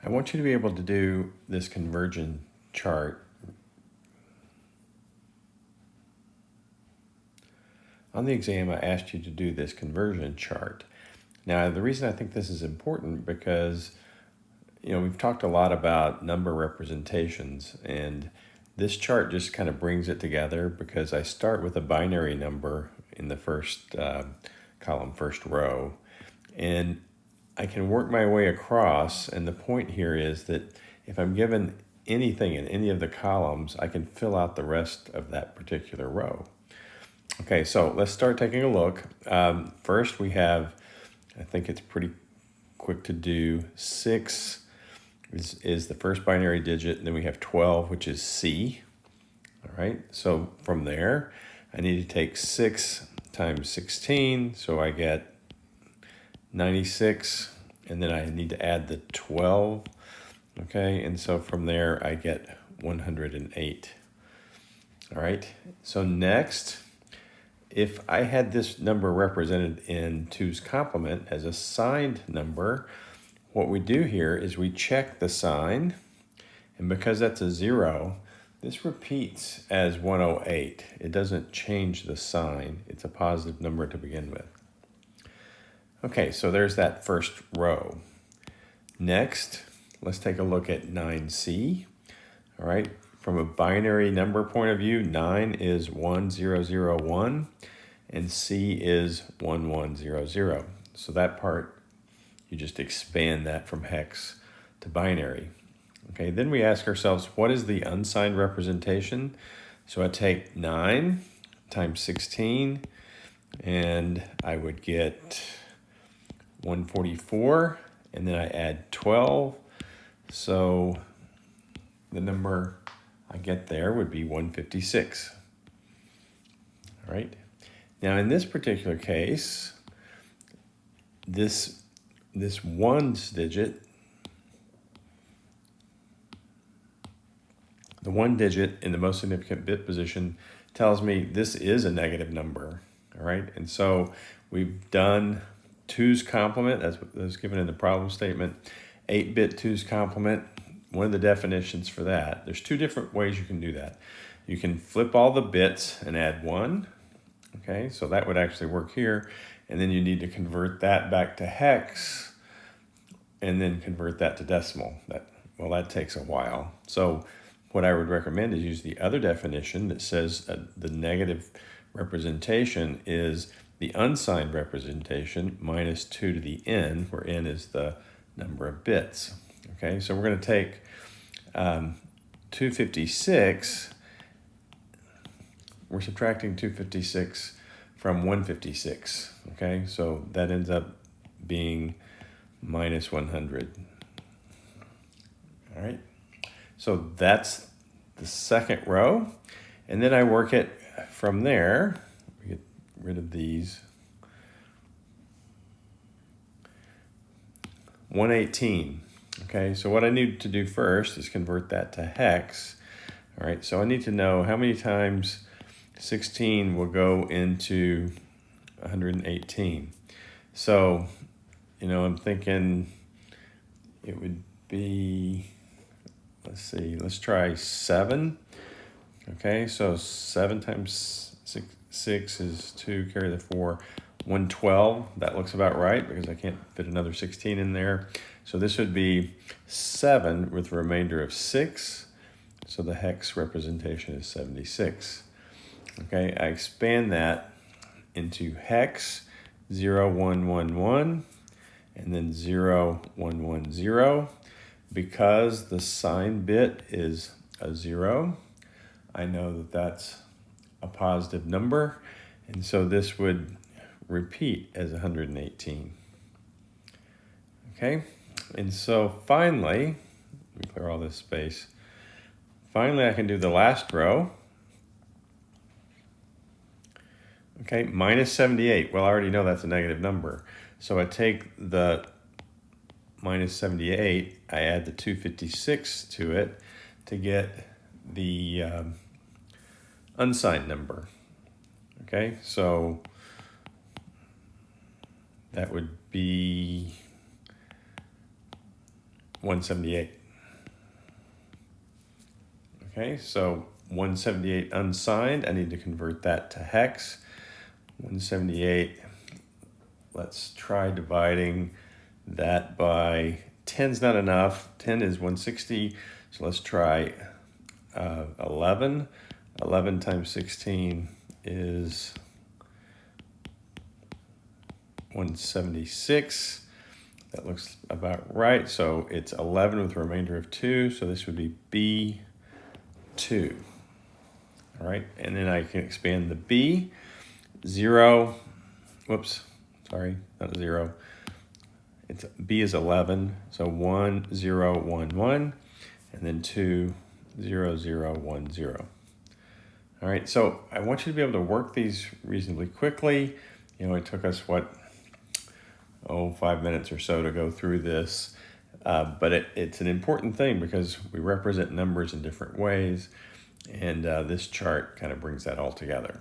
I want you to be able to do this conversion chart. On the exam, I asked you to do this conversion chart. Now, the reason I think this is important because, we've talked a lot about number representations, and this chart just kind of brings it together because I start with a binary number in the first column, first row, and I can work my way across, and the point here is that if I'm given anything in any of the columns, I can fill out the rest of that particular row. Okay, so let's start taking a look. First we have, I think it's pretty quick to do, 6 is the first binary digit, and then we have 12, which is C. All right, so from there, I need to take 6 times 16, so I get 96, and then I need to add the 12, okay, and so from there I get 108. All right, so next, if I had this number represented in 2's complement as a signed number, what we do here is we check the sign, and because that's a 0, this repeats as 108. It doesn't change the sign. It's a positive number to begin with. Okay, so there's that first row. Next, let's take a look at 9C. All right, from a binary number point of view, 9 is 1001, and C is 1100. So that part, you just expand that from hex to binary. Okay, then we ask ourselves, what is the unsigned representation? So I take 9 times 16, and I would get 144, and then I add 12, so the number I get there would be 156. All right. Now in this particular case, this ones digit, the one digit in the most significant bit position tells me this is a negative number. All right, and so we've done 2's complement, as was given in the problem statement, 8-bit 2's complement. One of the definitions for that, there's 2 different ways you can do that. You can flip all the bits and add 1. Okay, so that would actually work here. And then you need to convert that back to hex and then convert that to decimal. That takes a while. So what I would recommend is use the other definition that says the negative representation is the unsigned representation minus 2 to the n, where n is the number of bits. Okay, so we're going to take 256, we're subtracting 256 from 156. Okay, so that ends up being minus 100. All right, so that's the second row, and then I work it from there. We get rid of these. 118. Okay, so what I need to do first is convert that to hex. All right, so I need to know how many times 16 will go into 118. So, I'm thinking it would be, let's try 7. Okay, so 7 times 6 is 2, carry the 4, 112. That looks about right because I can't fit another 16 in there. So this would be 7 with a remainder of 6. So the hex representation is 76. Okay, I expand that into hex 0111 and then 0110. Because the sign bit is a 0, I know that that's a positive number, and so this would repeat as 118. Okay, and so finally, let me clear all this space. Finally, I can do the last row. Okay, minus 78. Well, I already know that's a negative number. So I take the minus 78, I add the 256 to it to get the unsigned number. Okay, so that would be 178. Okay, so 178 unsigned, I need to convert that to hex. 178, let's try dividing that by 10's not enough. 10 is 160, so let's try 11. 11 times 16 is 176. That looks about right. So it's 11 with a remainder of 2. So this would be B2. All right. And then I can expand the B. 0. Whoops. Sorry. Not 0. It's B is 11. So 1, 0, 1, 1. And then 2, 0, 0, 1, 0. All right. So I want you to be able to work these reasonably quickly. You know, it took us, 5 minutes or so to go through this. But it's an important thing because we represent numbers in different ways. And this chart kind of brings that all together.